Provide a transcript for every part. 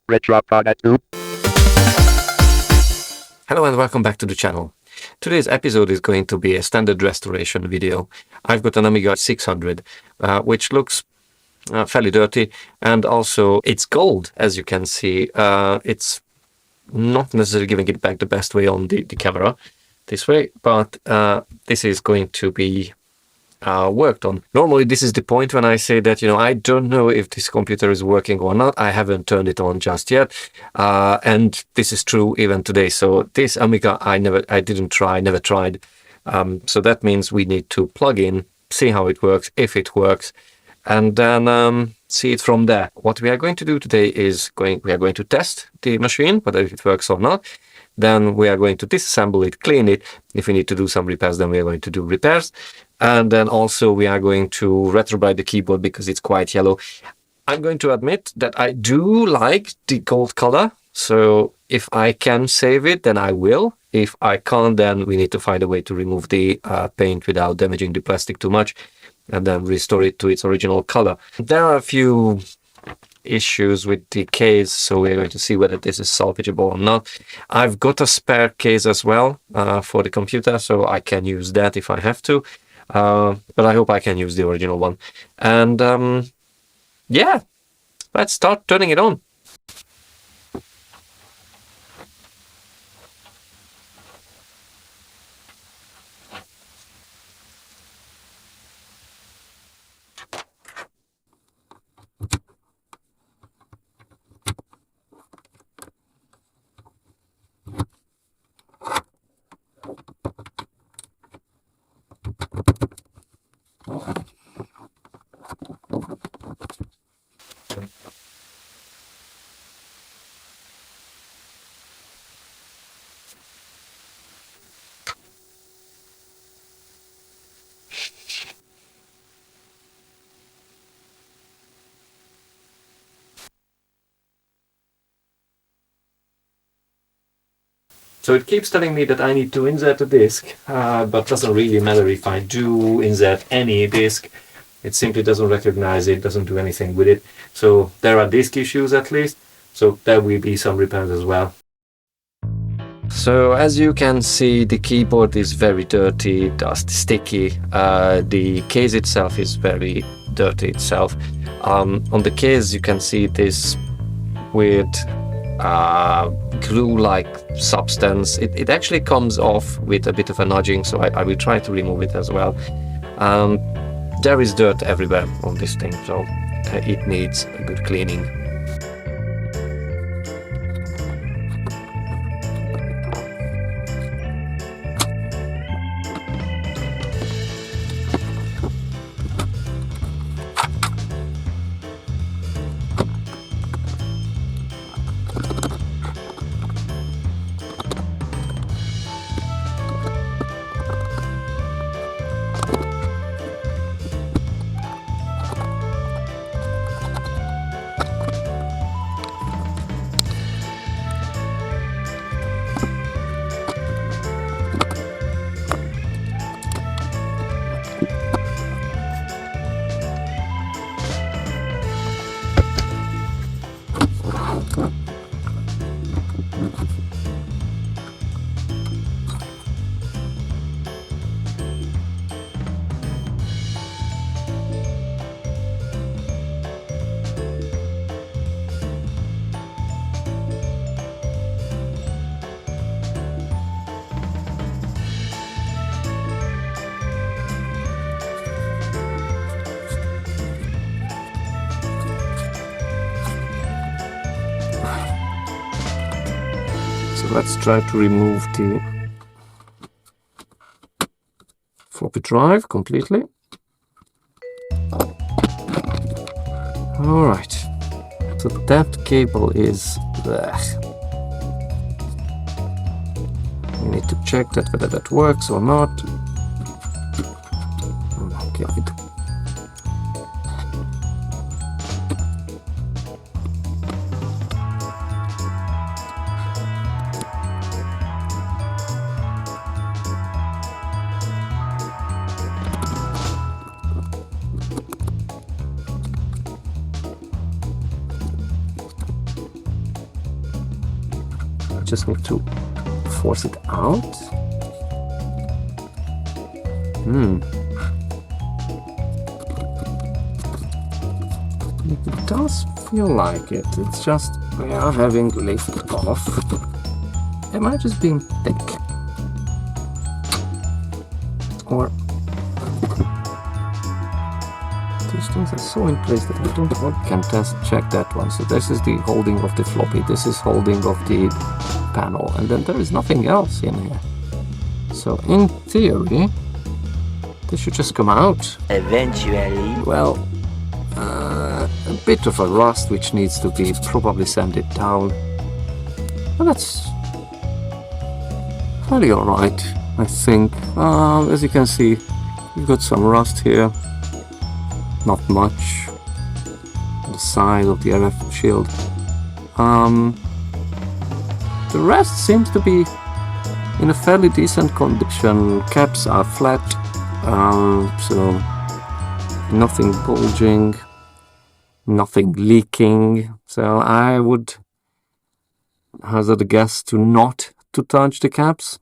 Retro Product 2. Hello and welcome back to the channel. Today's episode is going to be a standard restoration video. I've got an Amiga 600, which looks fairly dirty, and also it's gold, as you can see. It's not necessarily giving it back the best way on the camera this way, but this is going to be worked on. Normally this is the point when I say that, I don't know if this computer is working or not. I haven't turned it on just yet, and this is true even today. So this Amiga I never tried. So that means we need to plug in, see how it works, if it works, and then see it from there. What we are going to do today is we are going to test the machine, whether it works or not. Then we are going to disassemble it, clean it. If we need to do some repairs, then we are going to do repairs. And then also we are going to retrobrite the keyboard because it's quite yellow. I'm going to admit that I do like the gold color. So if I can save it, then I will. If I can't, then we need to find a way to remove the paint without damaging the plastic too much and then restore it to its original color. There are a few issues with the case, so we're going to see whether this is salvageable or not. I've got a spare case as well for the computer, so I can use that if I have to, but I hope I can use the original one. And yeah, let's start turning it on. So it keeps telling me that I need to insert a disk, but doesn't really matter if I do insert any disk. It simply doesn't recognize it, doesn't do anything with it. So there are disk issues at least, so there will be some repairs as well. So as you can see, the keyboard is very dirty, dust, sticky. The case itself is very dirty itself. On the case you can see this weird glue-like substance. It actually comes off with a bit of a nudging, so I will try to remove it as well. There is dirt everywhere on this thing, so it needs a good cleaning. So let's try to remove the floppy drive completely. Alright, so that cable is there. We need to check that whether that works or not. Okay. just need to force it out. It does feel like it. It's just we are having lift off. Am I just being thick? Or these things are so in place that I don't know. Can test check that one. So this is the holding of the floppy. This is holding of the panel, and then there is nothing else in here. So in theory, this should just come out. Eventually. Well, a bit of a rust which needs to be probably sanded down. But that's fairly alright, I think. As you can see, we've got some rust here. Not much. On the side of the RF shield. The rest seems to be in a fairly decent condition. Caps are flat, so nothing bulging, nothing leaking. So I would hazard a guess to not to touch the caps.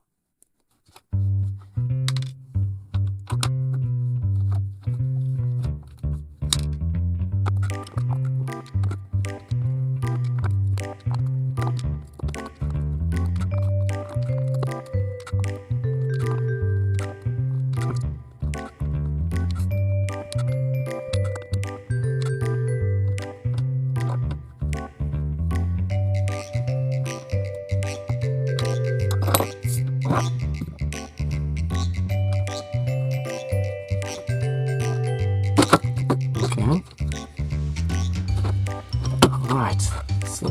Right, so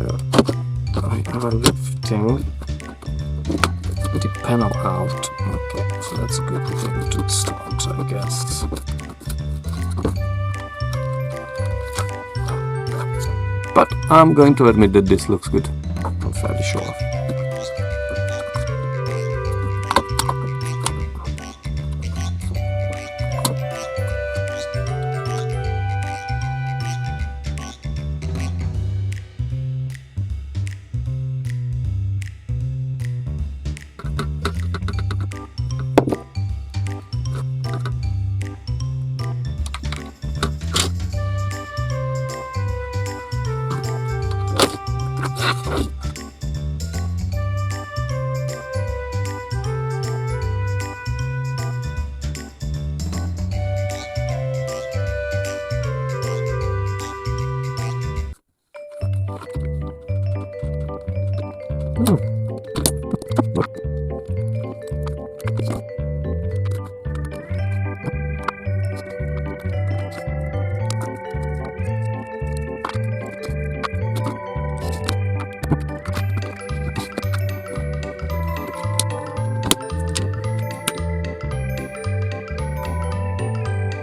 I am lifting the panel out. Okay, so that's a good thing to start, I guess. But I'm going to admit that this looks good. I'm fairly sure.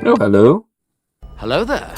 Oh, hello. Hello there.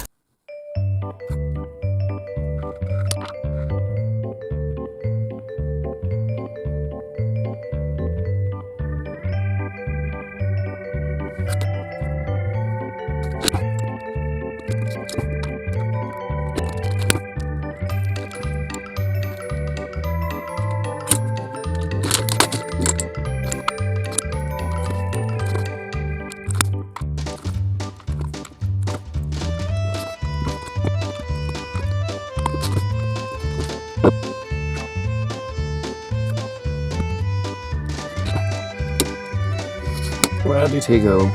Where did he go?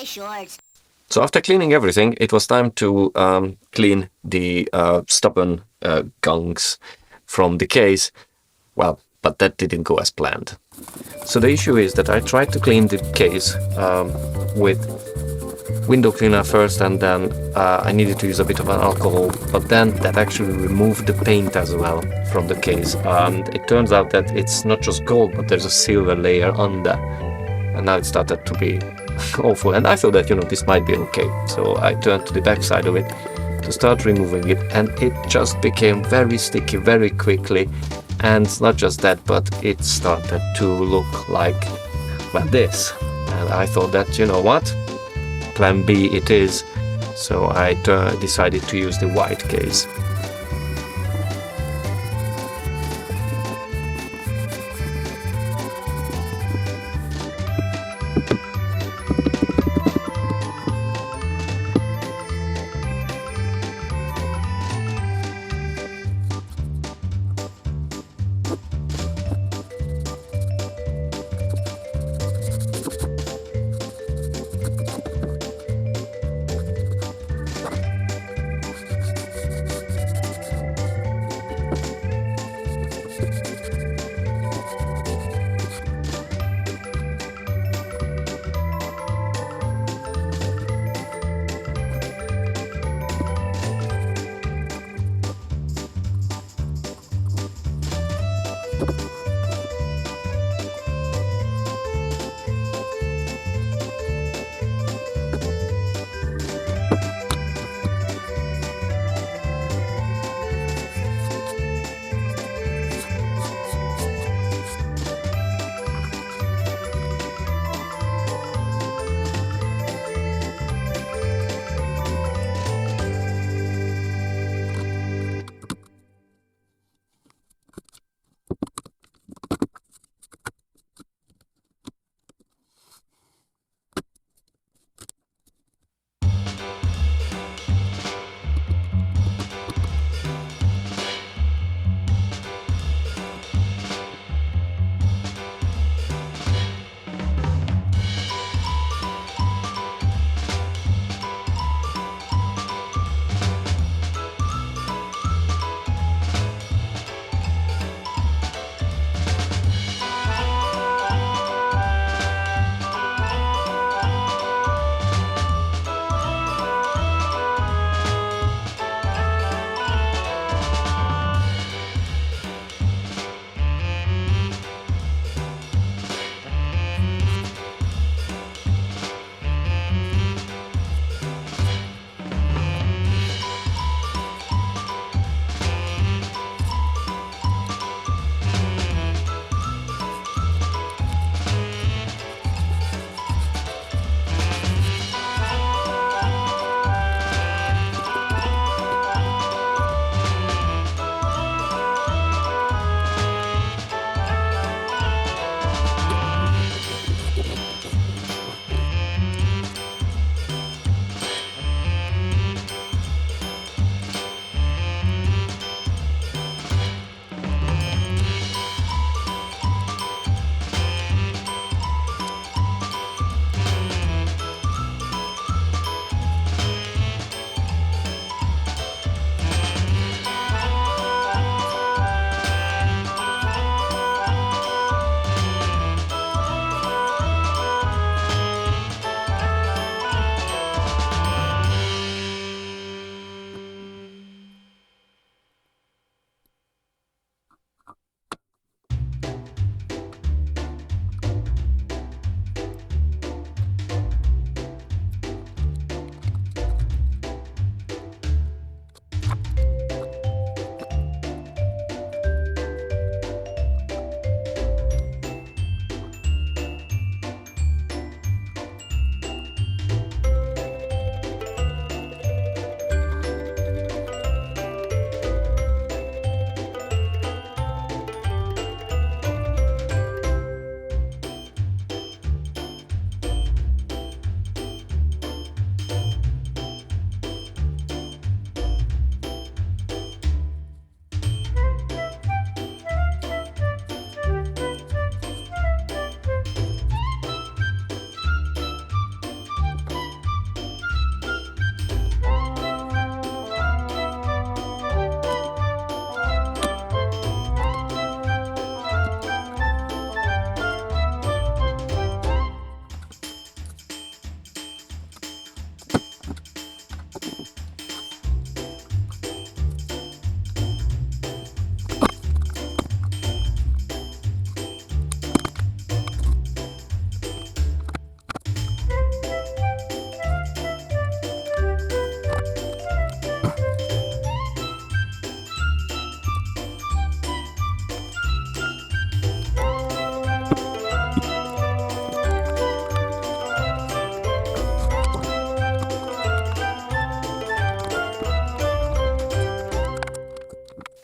my shorts. So after cleaning everything, it was time to clean the stubborn gunks from the case. Well, but that didn't go as planned. So the issue is that I tried to clean the case with window cleaner first, and then I needed to use a bit of an alcohol, but then that actually removed the paint as well from the case. It turns out that it's not just gold, but there's a silver layer under, and now it started to be awful. And I thought that, this might be okay. So I turned to the back side of it to start removing it, and it just became very sticky very quickly. And not just that, but it started to look like, well, this. And I thought that, what? Plan B it is. So I decided to use the white case.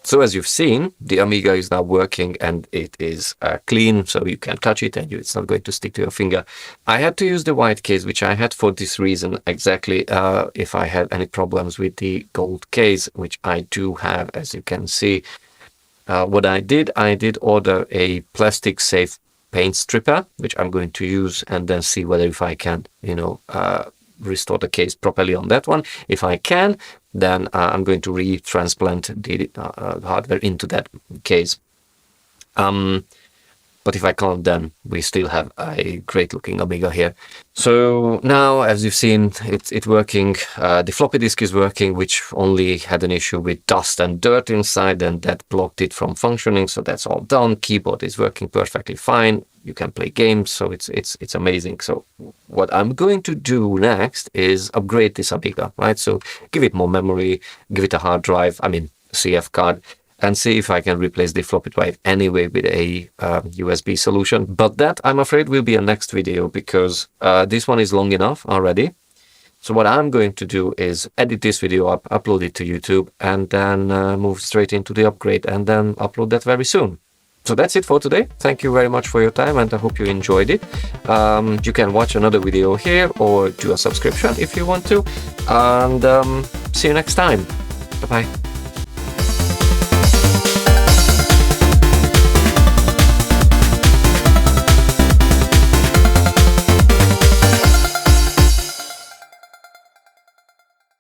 So as you've seen, the Amiga is now working and it is clean, so you can touch it and it's not going to stick to your finger. I had to use the white case, which I had for this reason exactly, if I had any problems with the gold case, which I do have, as you can see. What I did order a plastic safe paint stripper, which I'm going to use and then see whether if I can, restore the case properly on that one. If I can, then I'm going to retransplant the hardware into that case. But if I can't, then we still have a great looking Amiga here. So now, as you've seen, it's working. The floppy disk is working, which only had an issue with dust and dirt inside, and that blocked it from functioning. So that's all done. Keyboard is working perfectly fine. You can play games, so it's amazing. So what I'm going to do next is upgrade this Amiga, right? So give it more memory, give it a hard drive, CF card, and see if I can replace the floppy drive anyway with a USB solution. But that, I'm afraid, will be a next video because this one is long enough already. So what I'm going to do is edit this video up, upload it to YouTube, and then move straight into the upgrade and then upload that very soon. So that's it for today. Thank you very much for your time and I hope you enjoyed it. You can watch another video here or do a subscription if you want to. And see you next time. Bye-bye.